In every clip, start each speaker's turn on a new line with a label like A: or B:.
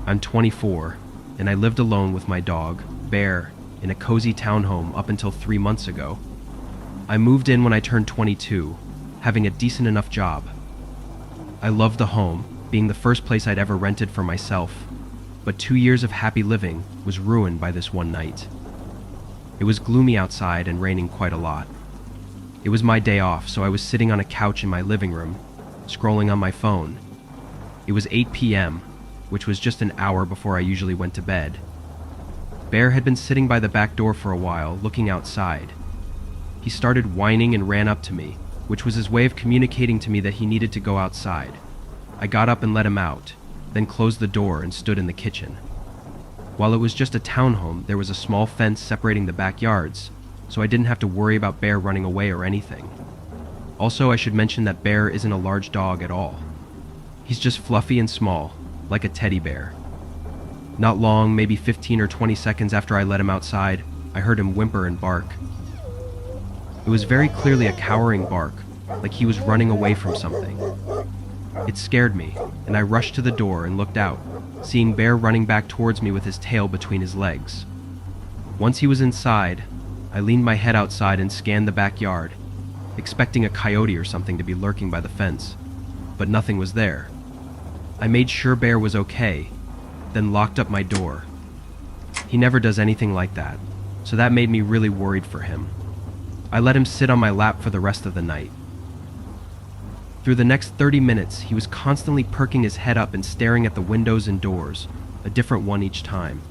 A: I'm 24, and I lived alone with my dog, Bear, in a cozy townhome up until 3 months ago. I moved in when I turned 22, having a decent enough job. I loved the home, being the first place I'd ever rented for myself, but 2 years of happy living was ruined by this one night. It was gloomy outside and raining quite a lot. It was my day off, so I was sitting on a couch in my living room, scrolling on my phone. It was 8 p.m., which was just an hour before I usually went to bed. Bear had been sitting by the back door for a while, looking outside. He started whining and ran up to me, which was his way of communicating to me that he needed to go outside. I got up and let him out, then closed the door and stood in the kitchen. While it was just a townhome, there was a small fence separating the backyards, so I didn't have to worry about Bear running away or anything. Also, I should mention that Bear isn't a large dog at all. He's just fluffy and small, like a teddy bear. Not long, maybe 15 or 20 seconds after I let him outside, I heard him whimper and bark. It was very clearly a cowering bark, like he was running away from something. It scared me, and I rushed to the door and looked out, seeing Bear running back towards me with his tail between his legs. Once he was inside, I leaned my head outside and scanned the backyard, expecting a coyote or something to be lurking by the fence, but nothing was there. I made sure Bear was okay, then locked up my door. He never does anything like that, so that made me really worried for him. I let him sit on my lap for the rest of the night. Through the next 30 minutes, he was constantly perking his head up and staring at the windows and doors, a different one each time.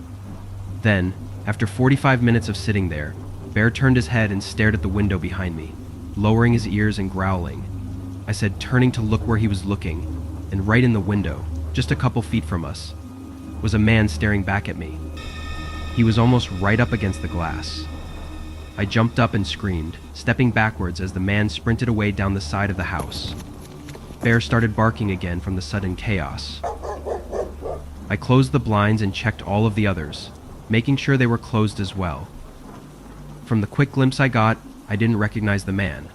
A: Then, after 45 minutes of sitting there, Bear turned his head and stared at the window behind me, lowering his ears and growling. I said, turning to look where he was looking, and right in the window, just a couple feet from us, was a man staring back at me. He was almost right up against the glass. I jumped up and screamed, stepping backwards as the man sprinted away down the side of the house. Bear started barking again from the sudden chaos. I closed the blinds and checked all of the others, making sure they were closed as well. From the quick glimpse I got, I didn't recognize the man.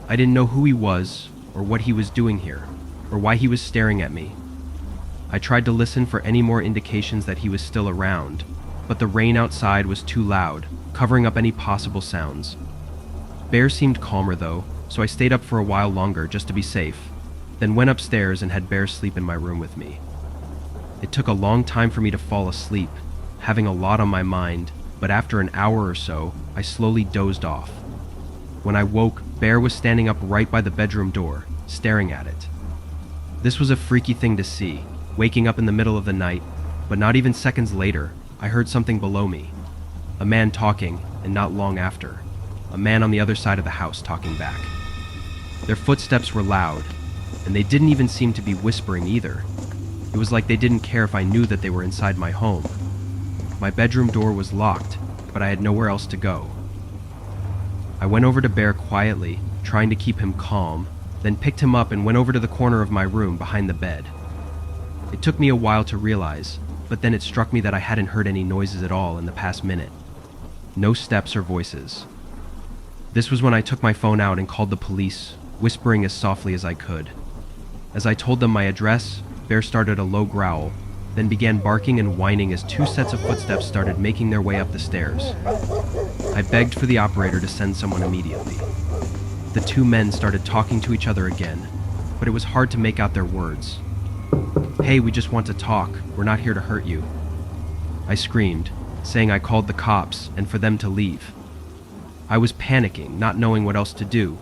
A: I didn't know who he was, or what he was doing here, or why he was staring at me. I tried to listen for any more indications that he was still around, but the rain outside was too loud, covering up any possible sounds. Bear seemed calmer though, so I stayed up for a while longer just to be safe, then went upstairs and had Bear sleep in my room with me. It took a long time for me to fall asleep, having a lot on my mind, but after an hour or so, I slowly dozed off. When I woke, Bear was standing up right by the bedroom door, staring at it. This was a freaky thing to see, waking up in the middle of the night, but not even seconds later, I heard something below me. A man talking, and not long after, a man on the other side of the house talking back. Their footsteps were loud, and they didn't even seem to be whispering either. It was like they didn't care if I knew that they were inside my home. My bedroom door was locked, but I had nowhere else to go. I went over to Bear quietly, trying to keep him calm, then picked him up and went over to the corner of my room behind the bed. It took me a while to realize, but then it struck me that I hadn't heard any noises at all in the past minute. No steps or voices. This was when I took my phone out and called the police, whispering as softly as I could. As I told them my address, Bear started a low growl, then began barking and whining as 2 sets of footsteps started making their way up the stairs. I begged for the operator to send someone immediately. The 2 men started talking to each other again, but it was hard to make out their words. "Hey, we just want to talk. We're not here to hurt you." I screamed, saying I called the cops and for them to leave. I was panicking, not knowing what else to do.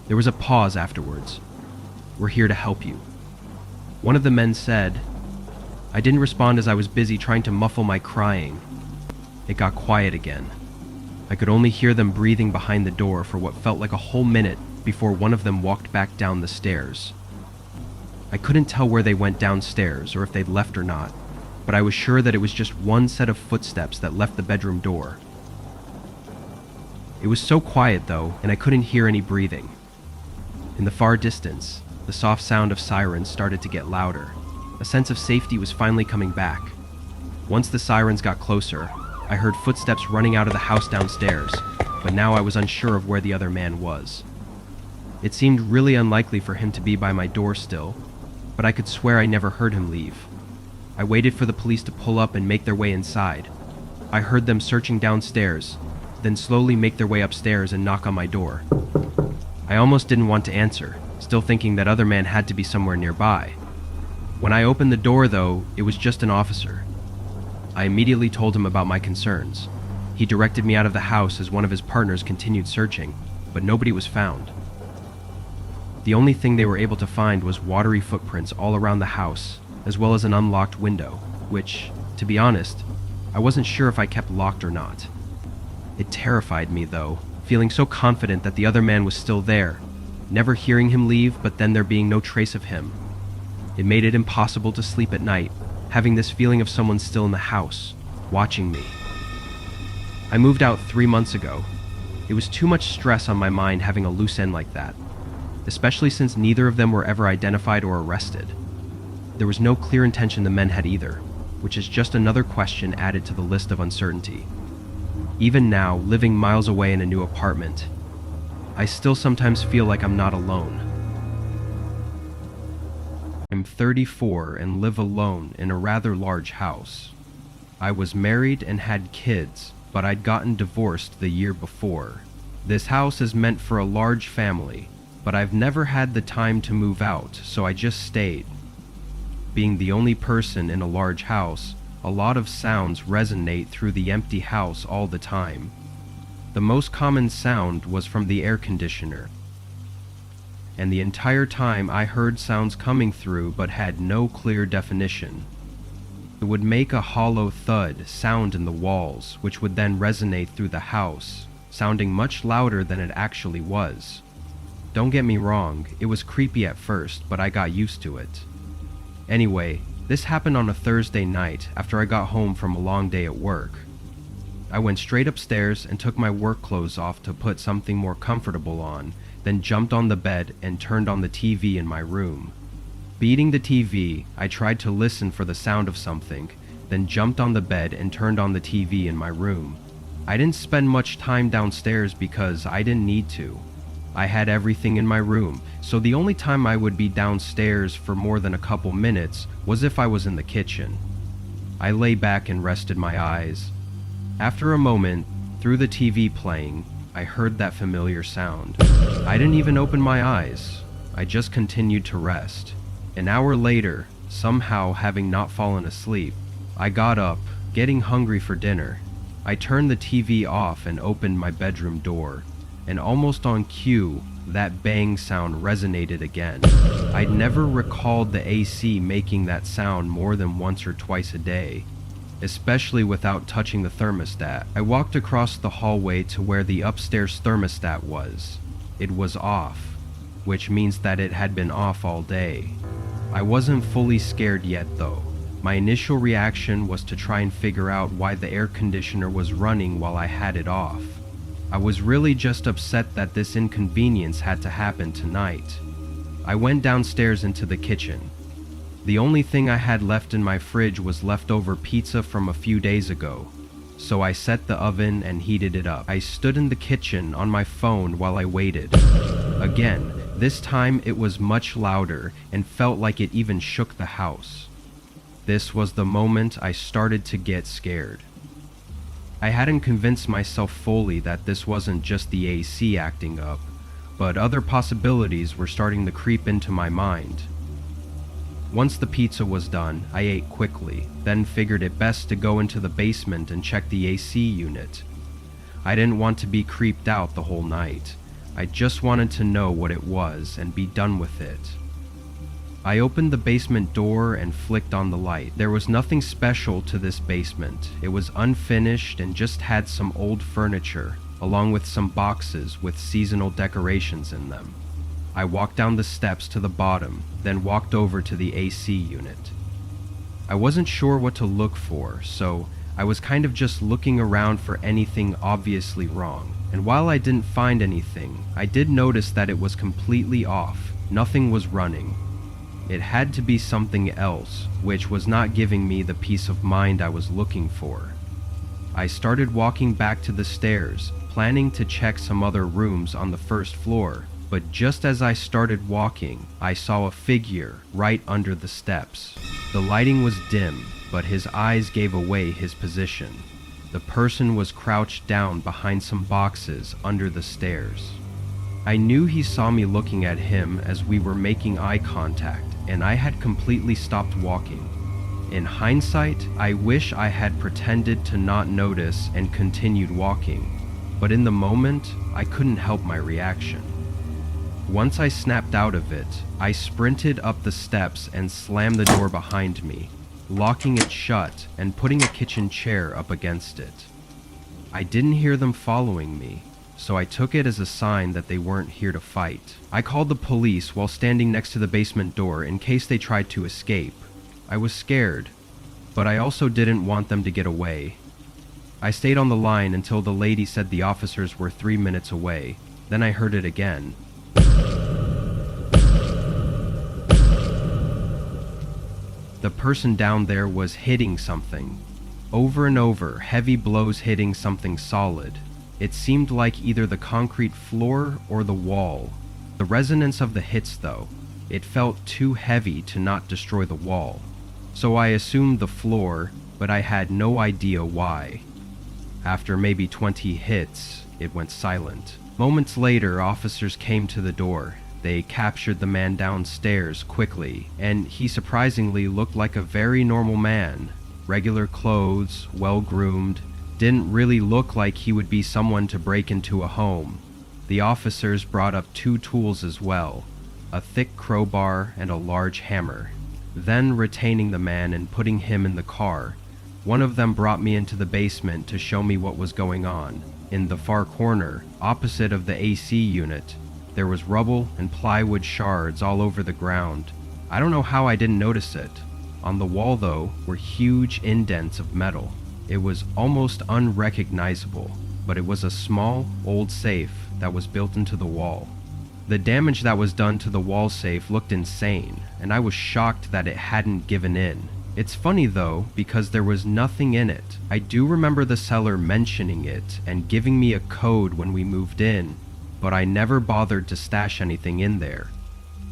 A: There was a pause afterwards. "We're here to help you." One of the men said. I didn't respond as I was busy trying to muffle my crying. It got quiet again. I could only hear them breathing behind the door for what felt like a whole minute before one of them walked back down the stairs. I couldn't tell where they went downstairs or if they'd left or not, but I was sure that it was just one set of footsteps that left the bedroom door. It was so quiet though, and I couldn't hear any breathing. In the far distance, the soft sound of sirens started to get louder. A sense of safety was finally coming back. Once the sirens got closer, I heard footsteps running out of the house downstairs, but now I was unsure of where the other man was. It seemed really unlikely for him to be by my door still, but I could swear I never heard him leave. I waited for the police to pull up and make their way inside. I heard them searching downstairs, then slowly make their way upstairs and knock on my door. I almost didn't want to answer, still thinking that other man had to be somewhere nearby. When I opened the door, though, it was just an officer. I immediately told him about my concerns. He directed me out of the house as one of his partners continued searching, but nobody was found. The only thing they were able to find was watery footprints all around the house, as well as an unlocked window, which, to be honest, I wasn't sure if I kept locked or not. It terrified me, though, feeling so confident that the other man was still there, never hearing him leave, but then there being no trace of him. It made it impossible to sleep at night, having this feeling of someone still in the house, watching me. I moved out 3 months ago. It was too much stress on my mind having a loose end like that, especially since neither of them were ever identified or arrested. There was no clear intention the men had either, which is just another question added to the list of uncertainty. Even now, living miles away in a new apartment, I still sometimes feel like I'm not alone. I'm 34 and live alone in a rather large house. I was married and had kids, but I'd gotten divorced the year before. This house is meant for a large family, but I've never had the time to move out, so I just stayed. Being the only person in a large house, a lot of sounds resonate through the empty house all the time. The most common sound was from the air conditioner, and the entire time I heard sounds coming through but had no clear definition. It would make a hollow thud sound in the walls, which would then resonate through the house, sounding much louder than it actually was. Don't get me wrong, it was creepy at first, but I got used to it. Anyway, this happened on a Thursday night after I got home from a long day at work. I went straight upstairs and took my work clothes off to put something more comfortable on, then jumped on the bed and turned on the TV in my room. Beating the TV, I tried to listen for the sound of something, then jumped on the bed and turned on the TV in my room. I didn't spend much time downstairs because I didn't need to. I had everything in my room, so the only time I would be downstairs for more than a couple minutes was if I was in the kitchen. I lay back and rested my eyes. After a moment, through the TV playing, I heard that familiar sound. I didn't even open my eyes. I just continued to rest. An hour later, somehow having not fallen asleep, I got up, getting hungry for dinner. I turned the TV off and opened my bedroom door, and almost on cue, that bang sound resonated again. I'd never recalled the AC making that sound more than once or twice a day, especially without touching the thermostat. I walked across the hallway to where the upstairs thermostat was. It was off, which means that it had been off all day. I wasn't fully scared yet though. My initial reaction was to try and figure out why the air conditioner was running while I had it off. I was really just upset that this inconvenience had to happen tonight. I went downstairs into the kitchen. The only thing I had left in my fridge was leftover pizza from a few days ago, so I set the oven and heated it up. I stood in the kitchen on my phone while I waited. Again, this time it was much louder and felt like it even shook the house. This was the moment I started to get scared. I hadn't convinced myself fully that this wasn't just the AC acting up, but other possibilities were starting to creep into my mind. Once the pizza was done, I ate quickly, then figured it best to go into the basement and check the AC unit. I didn't want to be creeped out the whole night. I just wanted to know what it was and be done with it. I opened the basement door and flicked on the light. There was nothing special to this basement. It was unfinished and just had some old furniture, along with some boxes with seasonal decorations in them. I walked down the steps to the bottom, then walked over to the AC unit. I wasn't sure what to look for, so I was kind of just looking around for anything obviously wrong. And while I didn't find anything, I did notice that it was completely off. Nothing was running. It had to be something else, which was not giving me the peace of mind I was looking for. I started walking back to the stairs, planning to check some other rooms on the first floor, but but just as I started walking, I saw a figure right under the steps. The lighting was dim, but his eyes gave away his position. The person was crouched down behind some boxes under the stairs. I knew he saw me looking at him as we were making eye contact, and I had completely stopped walking. In hindsight, I wish I had pretended to not notice and continued walking, but in the moment, I couldn't help my reaction. Once I snapped out of it, I sprinted up the steps and slammed the door behind me, locking it shut and putting a kitchen chair up against it. I didn't hear them following me, so I took it as a sign that they weren't here to fight. I called the police while standing next to the basement door in case they tried to escape. I was scared, but I also didn't want them to get away. I stayed on the line until the lady said the officers were 3 minutes away. Then I heard it again. The person down there was hitting something. Over and over, heavy blows hitting something solid. It seemed like either the concrete floor or the wall. The resonance of the hits, though, it felt too heavy to not destroy the wall. So I assumed the floor, but I had no idea why. After maybe 20 hits, it went silent. Moments later, officers came to the door. They captured the man downstairs quickly, and he surprisingly looked like a very normal man. Regular clothes, well-groomed, didn't really look like he would be someone to break into a home. The officers brought up 2 tools as well, a thick crowbar and a large hammer. Then, retaining the man and putting him in the car, one of them brought me into the basement to show me what was going on. In the far corner, opposite of the AC unit, there was rubble and plywood shards all over the ground. I don't know how I didn't notice it. On the wall, though, were huge indents of metal. It was almost unrecognizable, but it was a small, old safe that was built into the wall. The damage that was done to the wall safe looked insane, and I was shocked that it hadn't given in. It's funny though, because there was nothing in it. I do remember the seller mentioning it and giving me a code when we moved in, but I never bothered to stash anything in there.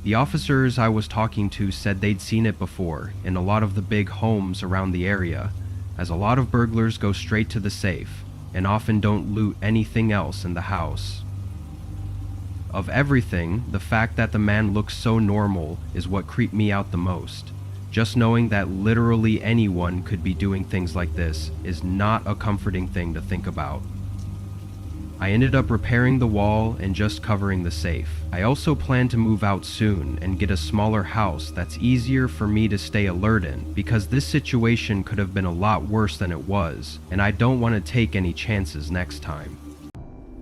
A: The officers I was talking to said they'd seen it before in a lot of the big homes around the area, as a lot of burglars go straight to the safe and often don't loot anything else in the house. Of everything, the fact that the man looks so normal is what creeped me out the most. Just knowing that literally anyone could be doing things like this is not a comforting thing to think about. I ended up repairing the wall and just covering the safe. I also plan to move out soon and get a smaller house that's easier for me to stay alert in, because this situation could have been a lot worse than it was, and I don't want to take any chances next time.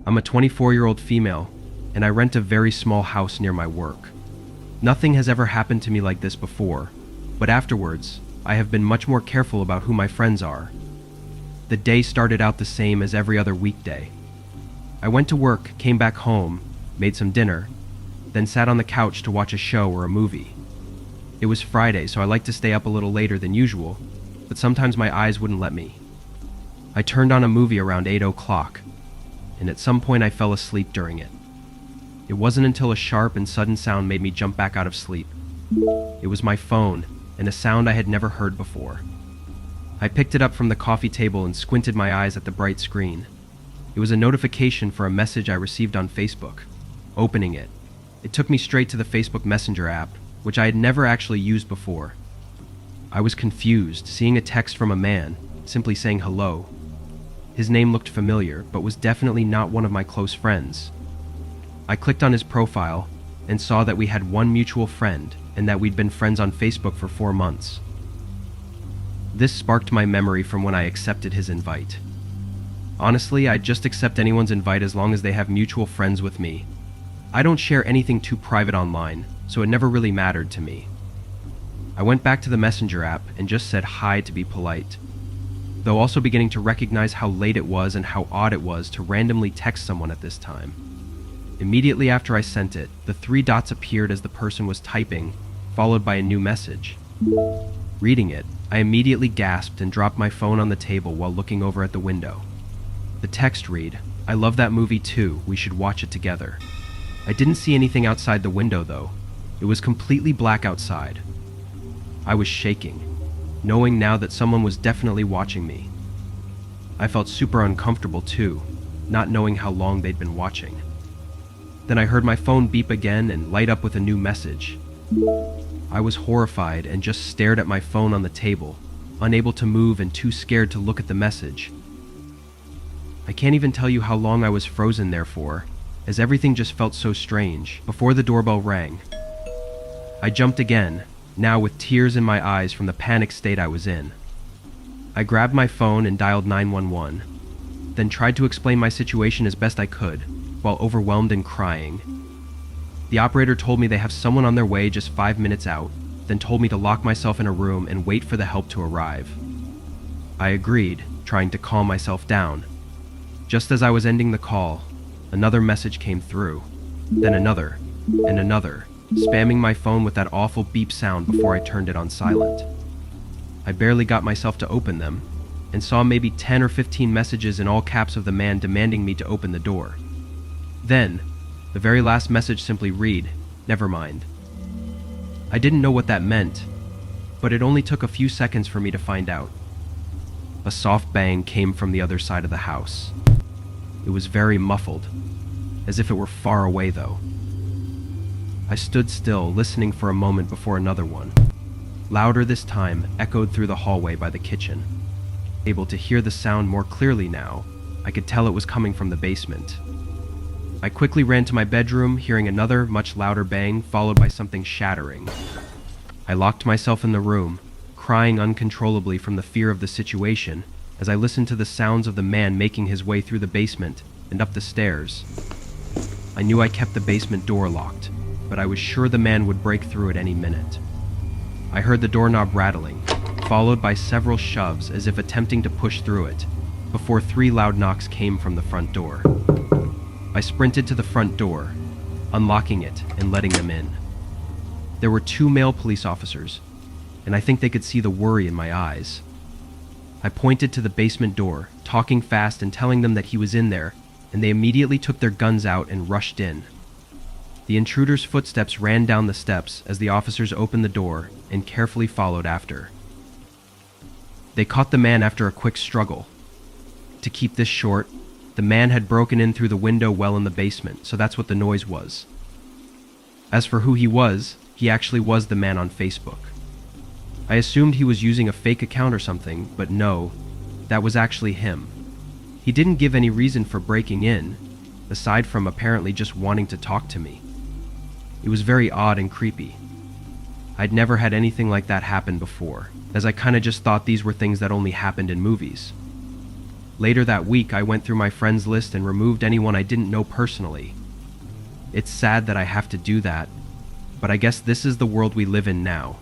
A: I'm a 24-year-old female, and I rent a very small house near my work. Nothing has ever happened to me like this before, but afterwards, I have been much more careful about who my friends are. The day started out the same as every other weekday. I went to work, came back home, made some dinner, then sat on the couch to watch a show or a movie. It was Friday, so I liked to stay up a little later than usual, but sometimes my eyes wouldn't let me. I turned on a movie around 8 o'clock, and at some point I fell asleep during it. It wasn't until a sharp and sudden sound made me jump back out of sleep. It was my phone, and a sound I had never heard before. I picked it up from the coffee table and squinted my eyes at the bright screen. It was a notification for a message I received on Facebook. Opening it, it took me straight to the Facebook Messenger app, which I had never actually used before. I was confused, seeing a text from a man, simply saying hello. His name looked familiar, but was definitely not one of my close friends. I clicked on his profile and saw that we had one mutual friend and that we'd been friends on Facebook for 4 months. This sparked my memory from when I accepted his invite. Honestly, I'd just accept anyone's invite as long as they have mutual friends with me. I don't share anything too private online, so it never really mattered to me. I went back to the Messenger app and just said hi to be polite, though also beginning to recognize how late it was and how odd it was to randomly text someone at this time. Immediately after I sent it, the 3 dots appeared as the person was typing, followed by a new message. Reading it, I immediately gasped and dropped my phone on the table while looking over at the window. The text read, "I love that movie too, we should watch it together." I didn't see anything outside the window though. It was completely black outside. I was shaking, knowing now that someone was definitely watching me. I felt super uncomfortable too, not knowing how long they'd been watching. Then I heard my phone beep again and light up with a new message. I was horrified and just stared at my phone on the table, unable to move and too scared to look at the message. I can't even tell you how long I was frozen there for, as everything just felt so strange, before the doorbell rang. I jumped again, now with tears in my eyes from the panic state I was in. I grabbed my phone and dialed 911, then tried to explain my situation as best I could, while overwhelmed and crying. The operator told me they have someone on their way just 5 minutes out, then told me to lock myself in a room and wait for the help to arrive. I agreed, trying to calm myself down. Just as I was ending the call, another message came through, then another, and another, spamming my phone with that awful beep sound before I turned it on silent. I barely got myself to open them, and saw maybe 10 or 15 messages in all caps of the man demanding me to open the door. Then, the very last message simply read, "Never mind." I didn't know what that meant, but it only took a few seconds for me to find out. A soft bang came from the other side of the house. It was very muffled, as if it were far away though. I stood still, listening for a moment before another one, louder this time, echoed through the hallway by the kitchen. Able to hear the sound more clearly now, I could tell it was coming from the basement. I quickly ran to my bedroom, hearing another, much louder bang, followed by something shattering. I locked myself in the room, crying uncontrollably from the fear of the situation, as I listened to the sounds of the man making his way through the basement and up the stairs. I knew I kept the basement door locked, but I was sure the man would break through at any minute. I heard the doorknob rattling, followed by several shoves as if attempting to push through it, before 3 loud knocks came from the front door. I sprinted to the front door, unlocking it and letting them in. There were 2 male police officers, and I think they could see the worry in my eyes. I pointed to the basement door, talking fast and telling them that he was in there, and they immediately took their guns out and rushed in. The intruder's footsteps ran down the steps as the officers opened the door and carefully followed after. They caught the man after a quick struggle. To keep this short, the man had broken in through the window well in the basement, so that's what the noise was. As for who he actually was the man on Facebook. I assumed he was using a fake account or something, but no, that was actually him. He didn't give any reason for breaking in, aside from apparently just wanting to talk to me. It was very odd and creepy. I'd never had anything like that happen before, as I kinda just thought these were things that only happened in movies. Later that week, I went through my friends list and removed anyone I didn't know personally. It's sad that I have to do that, but I guess this is the world we live in now.